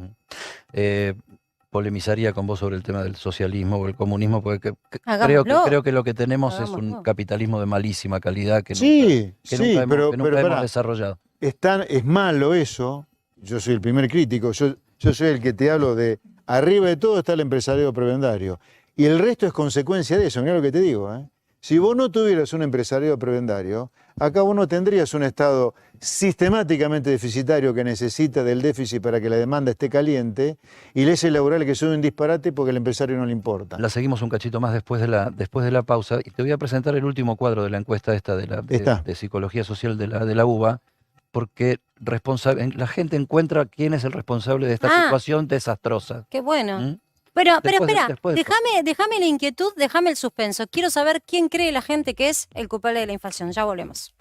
Polemizaría con vos sobre el tema del socialismo o el comunismo, porque Hagámoslo. creo que lo que tenemos es un Hagámoslo. capitalismo de malísima calidad que Sí, nunca pero hemos pará. desarrollado. Es malo eso, yo soy el primer crítico, yo soy el que te hablo de, arriba de todo está el empresariado prebendario, y el resto es consecuencia de eso, mirá lo que te digo, ¿eh? Si vos no tuvieras un empresariado prebendario, Acá vos no tendrías un Estado sistemáticamente deficitario que necesita del déficit para que la demanda esté caliente y leyes laborales que son un disparate porque al empresario no le importa. La seguimos un cachito más después de la pausa y te voy a presentar el último cuadro de la encuesta esta de Psicología Social de la UBA, porque la gente encuentra quién es el responsable de esta situación desastrosa. Qué bueno. ¿Mm? Pero Después- espera, después- déjame la inquietud, déjame el suspenso. Quiero saber quién cree la gente que es el culpable de la inflación. Ya volvemos.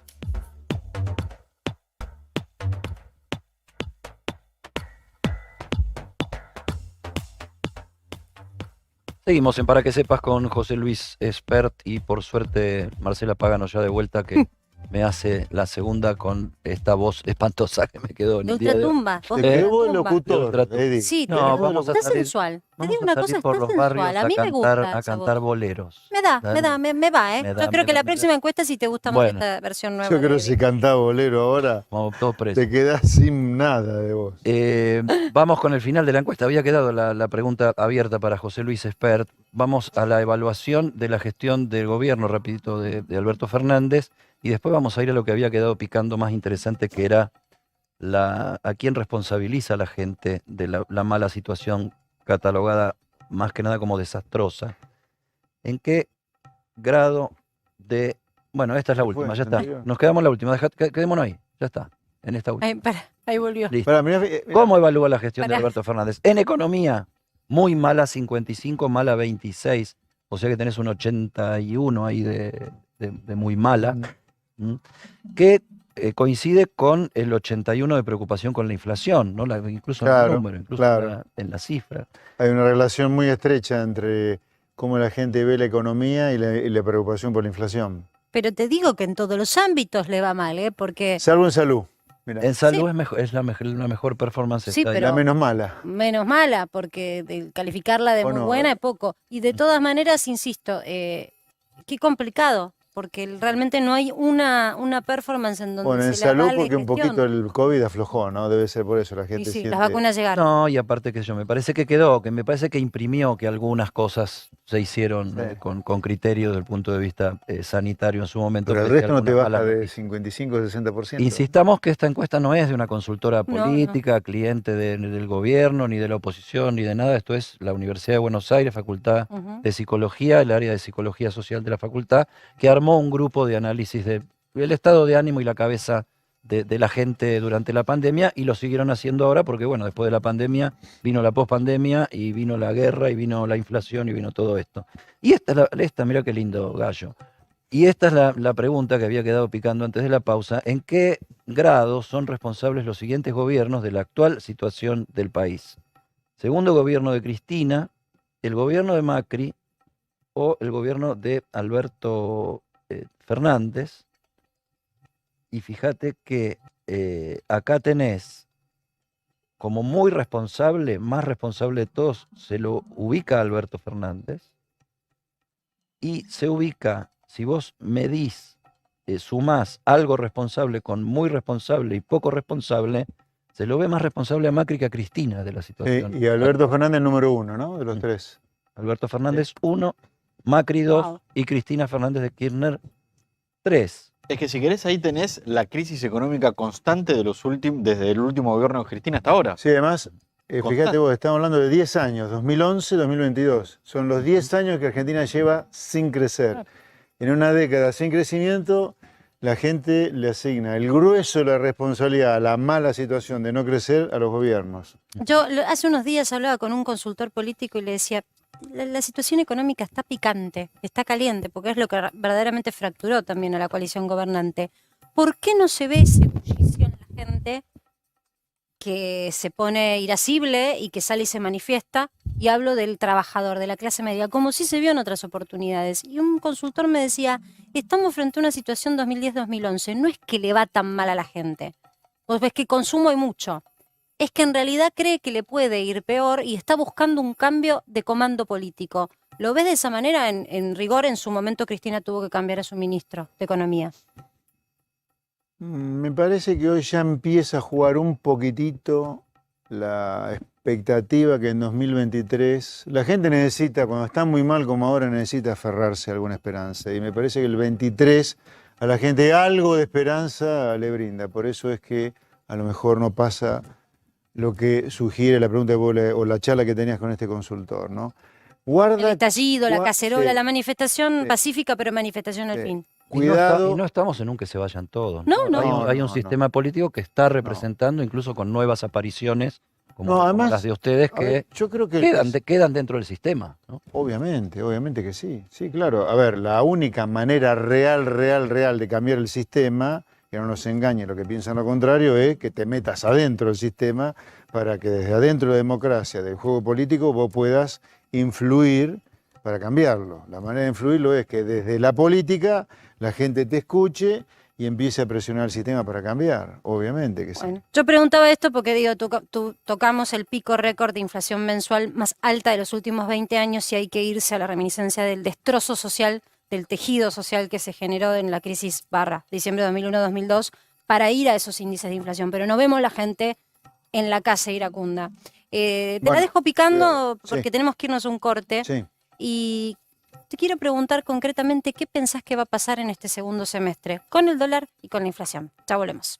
Seguimos en Para que sepas con José Luis Espert y por suerte Marcela Pagano ya de vuelta que me hace la segunda con esta voz espantosa que me quedó en De el día de hoy. ultratumba. Te Voz de quedó el ultratumba. locutor, Eddie. Sí, No, tenés- vamos a está salir- sensual. Te Vamos digo a una salir cosa, por está los sensual. barrios A mí me gusta a esa cantar voz. boleros. Me da, Dale. me va, ¿eh? Me Yo da, creo me que da, la me próxima da. encuesta si te gusta más Bueno. esta versión nueva. Yo creo de que si Eddie. cantás bolero ahora, Vamos todos presos. te quedás sin nada de vos. Vamos con el final de la encuesta. Había quedado la pregunta abierta para José Luis Espert. Vamos a la evaluación de la gestión del gobierno, rapidito, de Alberto Fernández. Y después vamos a ir a lo que había quedado picando más interesante, que era a quién responsabiliza a la gente de la mala situación catalogada más que nada como desastrosa. ¿En qué grado de... Bueno, esta es la ¿Qué fue? última, ya está. ¿Entendido? Nos quedamos en la última, quedémonos ahí, ya está, en esta última. Ay, para, ahí volvió. Listo. Pará, mirá, ¿Cómo evalúa la gestión de Pará. Alberto Fernández? En economía, muy mala 55, mala 26. O sea que tenés un 81 ahí de muy mala. ¿Mm? Que coincide con el 81 de preocupación con la inflación, ¿no? Incluso en Claro, el número, incluso claro. en la cifra. Hay una relación muy estrecha entre cómo la gente ve la economía y la preocupación por la inflación. Pero te digo que en todos los ámbitos le va mal, ¿eh? Porque Salvo en salud. Mirá, En salud es la mejor performance. Sí, está ahí. pero- la menos mala. menos mala, porque calificarla de muy Bueno, buena es poco. Y de todas maneras, insisto, qué complicado, porque realmente no hay una performance en donde Bueno, en se le salud avale porque un gestión. poquito el COVID aflojó, ¿no? Debe ser por eso la Y gente sí, siente... las vacunas llegaron. No, y aparte que me parece que quedó, que me parece que imprimió que algunas cosas se hicieron Sí. con criterio desde el punto de vista sanitario en su momento. Pero el pese a resto no te algunas baja malas de noticias. 55 o 60%. Insistamos que esta encuesta no es de una consultora No, no. política, cliente del gobierno, ni de la oposición, ni de nada. Esto es la Universidad de Buenos Aires, Facultad Ujú. de Psicología, el área de Psicología Social de la facultad, que armó un grupo de análisis del estado de ánimo y la cabeza de la gente durante la pandemia, y lo siguieron haciendo ahora porque, bueno, después de la pandemia vino la pospandemia y vino la guerra y vino la inflación y vino todo esto. Y esta mira qué lindo gallo. Y esta es la pregunta que había quedado picando antes de la pausa. ¿En qué grado son responsables los siguientes gobiernos de la actual situación del país? Segundo gobierno de Cristina, el gobierno de Macri o el gobierno de Alberto Fernández. Y fíjate que acá tenés como muy responsable, más responsable de todos, se lo ubica Alberto Fernández. Y se ubica, si vos medís, sumás algo responsable con muy responsable y poco responsable, se lo ve más responsable a Macri que a Cristina de la Sí, situación. y Alberto Fernández número 1, ¿no? De los Mm. tres. Alberto Fernández 1, Macri 2 Wow. y Cristina Fernández de Kirchner 3. Es que si querés ahí tenés la crisis económica constante de desde el último gobierno de Cristina hasta ahora. Sí, además, fíjate Constante. vos, estamos hablando de 10 años, 2011, 2022. Son los 10 años que Argentina lleva sin crecer. En una década sin crecimiento, la gente le asigna el grueso de la responsabilidad a la mala situación de no crecer a los gobiernos. Yo hace unos días hablaba con un consultor político y le decía, la situación económica está picante, está caliente, porque es lo que verdaderamente fracturó también a la coalición gobernante. ¿Por qué no se ve ese bullicio en la gente que se pone irascible y que sale y se manifiesta? Y hablo del trabajador, de la clase media, como sí se vio en otras oportunidades. Y un consultor me decía, estamos frente a una situación 2010-2011, no es que le va tan mal a la gente, vos ves que consumo hay mucho, es que en realidad cree que le puede ir peor y está buscando un cambio de comando político. ¿Lo ves de esa manera? En rigor, en su momento Cristina tuvo que cambiar a su ministro de Economía. Me parece que hoy ya empieza a jugar un poquitito la expectativa que en 2023 la gente necesita, cuando está muy mal como ahora, necesita aferrarse a alguna esperanza. Y me parece que el 23 a la gente algo de esperanza le brinda. Por eso es que a lo mejor no pasa lo que sugiere la pregunta o la charla que tenías con este consultor, ¿no? El estallido, la cacerola, sí, la manifestación sí, pacífica, pero manifestación al sí. fin. Cuidado. Y no estamos en un que se vayan todos. No, no. Hay un No, sistema político que está representando, incluso con nuevas apariciones, como, No, como además, las de ustedes, a ver, que yo creo que quedan dentro del sistema, ¿no? obviamente que sí. Sí, claro. A ver, la única manera real de cambiar el sistema, que no nos engañe lo que piensan lo contrario, es que te metas adentro del sistema para que desde adentro de la democracia, del juego político, vos puedas influir para cambiarlo. La manera de influirlo es que desde la política la gente te escuche y empiece a presionar el sistema para cambiar. Obviamente que sí. Bueno, yo preguntaba esto porque digo, tocamos el pico récord de inflación mensual más alta de los últimos 20 años y hay que irse a la reminiscencia del destrozo social, del tejido social que se generó en la crisis diciembre de 2001-2002 para ir a esos índices de inflación. Pero no vemos la gente en la calle iracunda. Te la dejo picando porque tenemos que irnos a un corte. Sí. Y te quiero preguntar concretamente qué pensás que va a pasar en este segundo semestre con el dólar y con la inflación. Ya volvemos.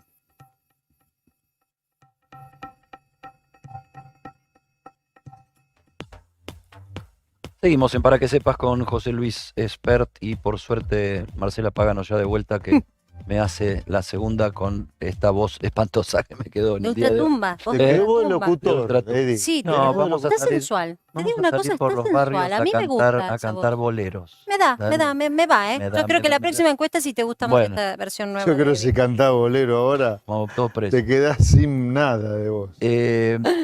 Seguimos en Para que sepas con José Luis Espert y por suerte Marcela Pagano ya de vuelta que me hace la segunda con esta voz espantosa que me quedó en De el día de hoy. ultratumba. Te quedó el locutor, De Eddie. Sí, No, te vamos a está salir- sensual. Te Vamos digo a una salir cosa, por está los barrios sensual. A mí me gusta. a esa cantar voz. boleros. Me da, Dale. me va, ¿eh? Me Yo da, creo me que da, la me da. próxima encuesta sí te gusta Bueno. más esta versión nueva. Yo creo de que si Eddie. cantás bolero ahora, Vamos todos presos. te quedás sin nada de vos.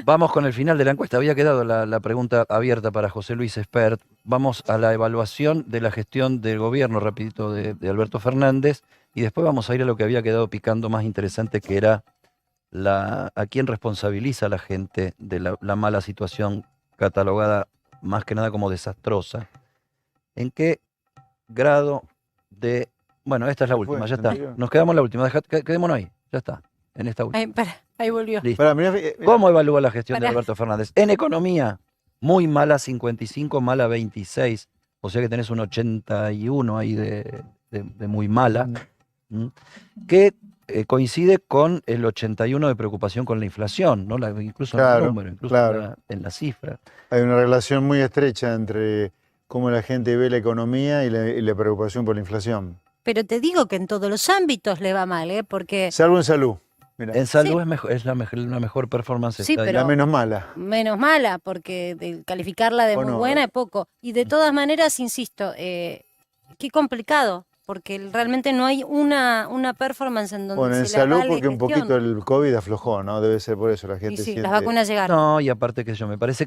Vamos con el final de la encuesta. Había quedado la pregunta abierta para José Luis Espert. Vamos a la evaluación de la gestión del gobierno, rapidito, de Alberto Fernández. Y después vamos a ir a lo que había quedado picando más interesante, que era a quién responsabiliza a la gente de la mala situación catalogada más que nada como desastrosa. ¿En qué grado de... Bueno, esta es la última, ya está. anterior. Nos quedamos en la última. Quedémonos ahí, ya está, en esta última. Ay, pará, ahí volvió. Listo. Pará, mirá, ¿Cómo evalúa la gestión de Pará. Alberto Fernández? En economía, muy mala 55, mala 26. O sea que tenés un 81 ahí de muy mala. ¿Mm? Que coincide con el 81 de preocupación con la inflación, ¿no? Incluso en Claro, el número, incluso claro. en la cifra. Hay una relación muy estrecha entre cómo la gente ve la economía y la preocupación por la inflación. Pero te digo que en todos los ámbitos le va mal, ¿eh? Porque Salvo en salud. Mirá, En salud es la mejor performance. Sí, estadística. pero- la menos mala. menos mala, porque calificarla de muy Bueno, buena es poco. Y de todas maneras, insisto, qué complicado, porque realmente no hay una performance en donde Bueno, en se le salud avale porque un gestión. poquito el COVID aflojó, ¿no? Debe ser por eso la Y gente sí, siente... las vacunas llegaron. No, y aparte que me parece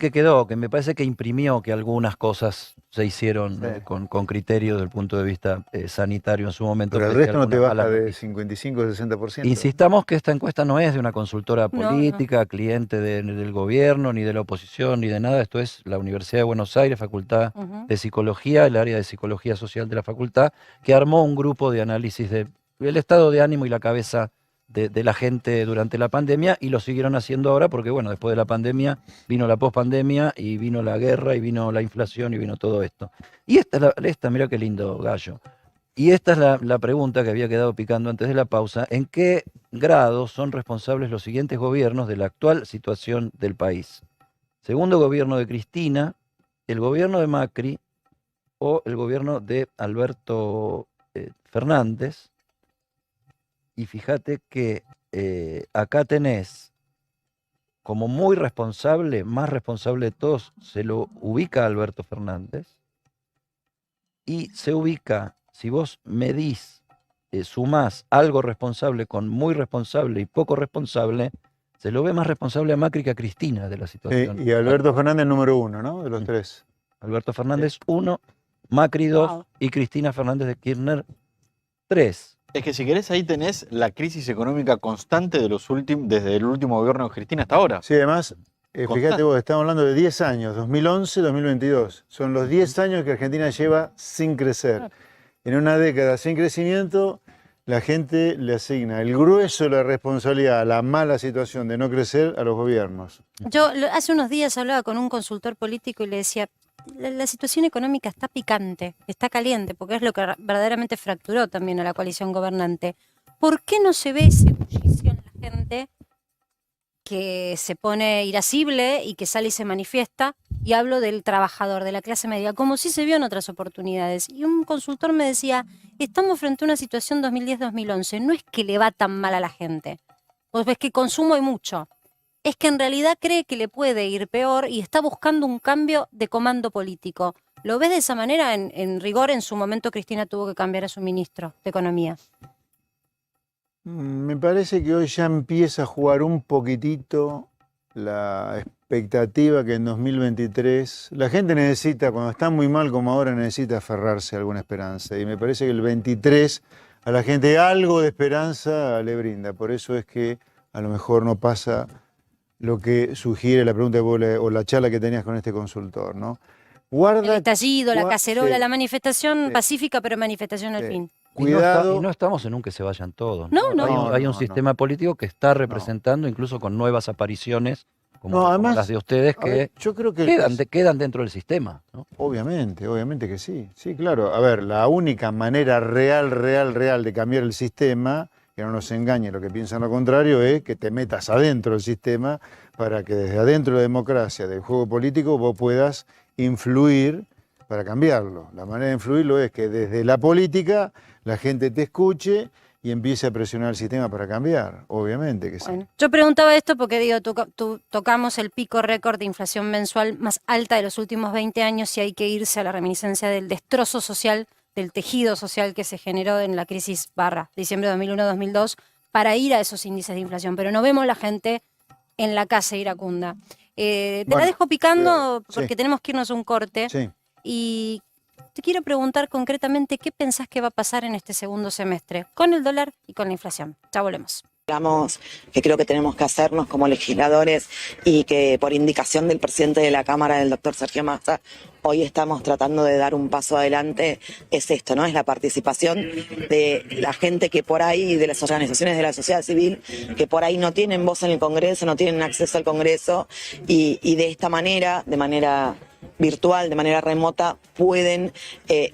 que imprimió que algunas cosas se hicieron Sí. con criterio desde el punto de vista sanitario en su momento. Pero el pese a resto no te algunas baja malas de noticias. 55 o 60%. Insistamos que esta encuesta no es de una consultora No, no. política, cliente del gobierno, ni de la oposición, ni de nada. Esto es la Universidad de Buenos Aires, Facultad Ujú. de Psicología, el área de Psicología Social de la facultad, que armó un grupo de análisis del estado de ánimo y la cabeza de la gente durante la pandemia, y lo siguieron haciendo ahora porque, bueno, después de la pandemia vino la pospandemia y vino la guerra y vino la inflación y vino todo esto. Y esta mira qué lindo gallo. Y esta es la pregunta que había quedado picando antes de la pausa. ¿En qué grado son responsables los siguientes gobiernos de la actual situación del país? Segundo gobierno de Cristina, el gobierno de Macri o el gobierno de Alberto Fernández. Y fíjate que acá tenés como muy responsable, más responsable de todos, se lo ubica a Alberto Fernández. Y se ubica, si vos medís, sumás algo responsable con muy responsable y poco responsable, se lo ve más responsable a Macri que a Cristina de la Sí, situación. y Alberto Fernández número 1, ¿no? De los Mm. tres. Alberto Fernández 1, Macri 2 Wow. y Cristina Fernández de Kirchner 3. Es que si querés ahí tenés la crisis económica constante de desde el último gobierno de Cristina hasta ahora. Sí, además, fíjate Constante. vos, estamos hablando de 10 años, 2011, 2022. Son los 10 años que Argentina lleva sin crecer. En una década sin crecimiento, la gente le asigna el grueso de la responsabilidad a la mala situación de no crecer a los gobiernos. Yo hace unos días hablaba con un consultor político y le decía, la situación económica está picante, está caliente, porque es lo que verdaderamente fracturó también a la coalición gobernante. ¿Por qué no se ve ese bullicio en la gente que se pone irascible y que sale y se manifiesta? Y hablo del trabajador, de la clase media, como sí se vio en otras oportunidades. Y un consultor me decía, estamos frente a una situación 2010-2011, no es que le va tan mal a la gente, vos ves que consumo hay mucho, es que en realidad cree que le puede ir peor y está buscando un cambio de comando político. ¿Lo ves de esa manera? En rigor, en su momento Cristina tuvo que cambiar a su ministro de Economía. Me parece que hoy ya empieza a jugar un poquitito la expectativa que en 2023 la gente necesita, cuando está muy mal como ahora, necesita aferrarse a alguna esperanza. Y me parece que el 23 a la gente algo de esperanza le brinda. Por eso es que a lo mejor no pasa lo que sugiere la pregunta o la charla que tenías con este consultor, ¿no? El estallido, la cacerola, sí, la manifestación sí, pacífica, pero manifestación al sí. fin. Cuidado. Y no estamos en un que se vayan todos. No, no. Hay un No. sistema político que está representando, incluso con nuevas apariciones, como, No, además, como las de ustedes, a ver, que yo creo que quedan dentro del sistema, ¿no? obviamente que sí. Sí, claro. A ver, la única manera real de cambiar el sistema, que no nos engañe lo que piensan lo contrario, es que te metas adentro del sistema para que desde adentro de la democracia, del juego político, vos puedas influir para cambiarlo. La manera de influirlo es que desde la política la gente te escuche y empiece a presionar el sistema para cambiar, obviamente que sí. Bueno, yo preguntaba esto porque digo, tocamos el pico récord de inflación mensual más alta de los últimos 20 años y hay que irse a la reminiscencia del destrozo social, del tejido social que se generó en la crisis diciembre de 2001-2002 para ir a esos índices de inflación, pero no vemos la gente en la casa iracunda. Te la dejo picando porque tenemos que irnos a un corte. Sí. Y te quiero preguntar concretamente qué pensás que va a pasar en este segundo semestre con el dólar y con la inflación. Ya volvemos. Que creo que tenemos que hacernos como legisladores y que por indicación del presidente de la Cámara, del doctor Sergio Massa, hoy estamos tratando de dar un paso adelante, es esto, ¿no? Es la participación de la gente que por ahí, de las organizaciones de la sociedad civil, que por ahí no tienen voz en el Congreso, no tienen acceso al Congreso y de esta manera, de manera virtual, de manera remota, pueden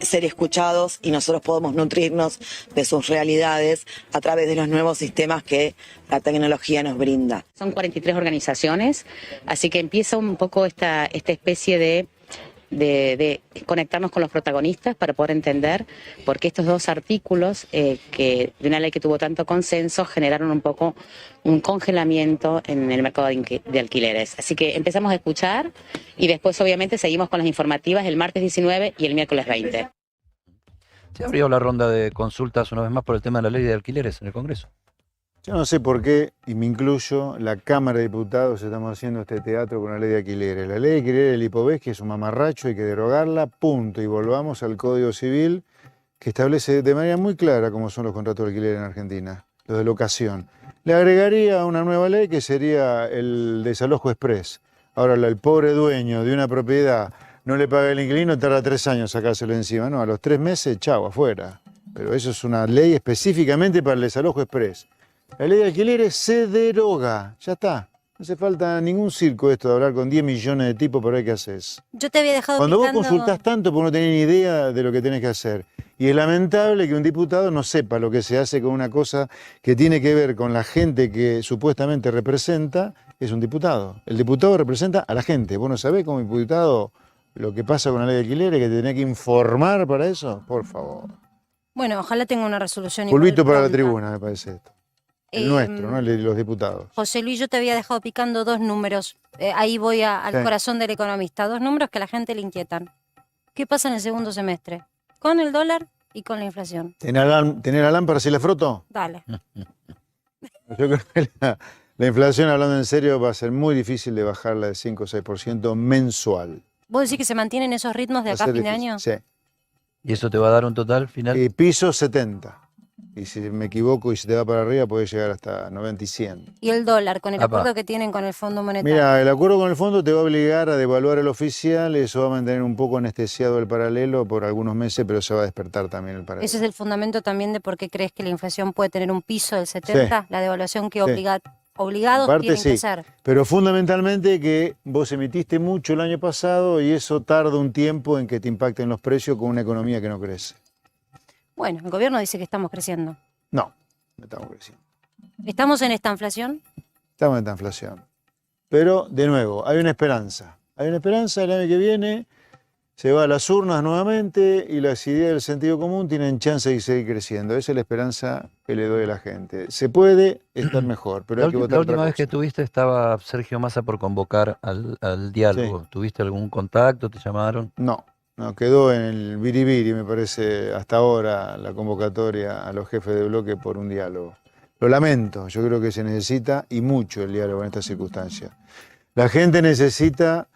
ser escuchados y nosotros podemos nutrirnos de sus realidades a través de los nuevos sistemas que la tecnología nos brinda. Son 43 organizaciones, así que empieza un poco esta especie de conectarnos con los protagonistas para poder entender por qué estos dos artículos que de una ley que tuvo tanto consenso generaron un poco un congelamiento en el mercado de alquileres. Así que empezamos a escuchar y después obviamente seguimos con las informativas el martes 19 y el miércoles 20. Se abrió la ronda de consultas una vez más por el tema de la ley de alquileres en el Congreso. Yo no sé por qué, y me incluyo, la Cámara de Diputados estamos haciendo este teatro con la ley de alquileres. La ley de alquileres del IPOVES, que es un mamarracho, hay que derogarla, punto. Y volvamos al Código Civil, que establece de manera muy clara cómo son los contratos de alquiler en Argentina, los de locación. Le agregaría una nueva ley que sería el desalojo express. Ahora, el pobre dueño de una propiedad no le paga el inquilino, tarda 3 años sacárselo encima. No, a los 3 meses, chau, afuera. Pero eso es una ley específicamente para el desalojo express. La ley de alquileres se deroga, ya está. No hace falta ningún circo esto de hablar con 10 millones de tipos para ver qué haces. Yo te había dejado Cuando picando... vos consultás tanto porque no tenés ni idea de lo que tenés que hacer. Y es lamentable que un diputado no sepa lo que se hace con una cosa que tiene que ver con la gente que supuestamente representa, es un diputado. El diputado representa a la gente. Vos no sabés como diputado lo que pasa con la ley de alquileres, que te tenés que informar para eso. Por favor. Bueno, ojalá tenga una resolución. Pulvito para la pronta. tribuna, me parece esto. El nuestro, ¿no? El de los diputados. José Luis, yo te había dejado picando 2 números. Ahí voy al Sí. corazón del economista. 2 números que a la gente le inquietan. ¿Qué pasa en el segundo semestre? Con el dólar y con la inflación. ¿Tener la lámpara si la froto? Dale. Yo creo que la inflación, hablando en serio, va a ser muy difícil de bajarla de 5 o 6% mensual. ¿Vos decís que se mantienen esos ritmos de Va a acá a ser fin de difícil. año? Sí. ¿Y eso te va a dar un total final? Piso 70. Y si me equivoco y se te va para arriba, puede llegar hasta 90 y 100. Y el dólar, con el Apa. acuerdo que tienen con el Fondo Monetario. Mira, el acuerdo con el fondo te va a obligar a devaluar el oficial, eso va a mantener un poco anestesiado el paralelo por algunos meses, pero se va a despertar también el paralelo. Ese es el fundamento también de por qué crees que la inflación puede tener un piso del 70, la devaluación que obligados parte tienen que sí. ser. Pero fundamentalmente que vos emitiste mucho el año pasado y eso tarda un tiempo en que te impacten los precios con una economía que no crece. Bueno, el gobierno dice que estamos creciendo. No estamos creciendo. ¿Estamos en esta inflación? Estamos en esta inflación. Pero, de nuevo, hay una esperanza. Hay una esperanza, el año que viene se va a las urnas nuevamente y las ideas del sentido común tienen chance de seguir creciendo. Esa es la esperanza que le doy a la gente. Se puede estar mejor, pero La, hay que ulti- votar la otra última vez que cosa. tuviste estaba Sergio Massa por convocar al diálogo. ¿Tuviste algún contacto? ¿Te llamaron? No, quedó en el biribiri, me parece, hasta ahora la convocatoria a los jefes de bloque por un diálogo. Lo lamento, yo creo que se necesita y mucho el diálogo en estas circunstancias. La gente necesita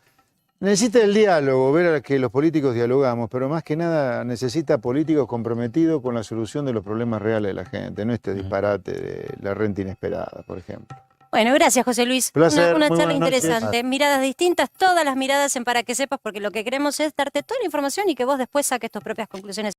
el diálogo, ver a que los políticos dialogamos, pero más que nada necesita políticos comprometidos con la solución de los problemas reales de la gente, no este disparate de la renta inesperada, por ejemplo. Bueno, gracias, José Luis. Placer, Una muy charla buenas noches. interesante. Miradas distintas, todas las miradas en Para que Sepas, porque lo que queremos es darte toda la información y que vos después saques tus propias conclusiones.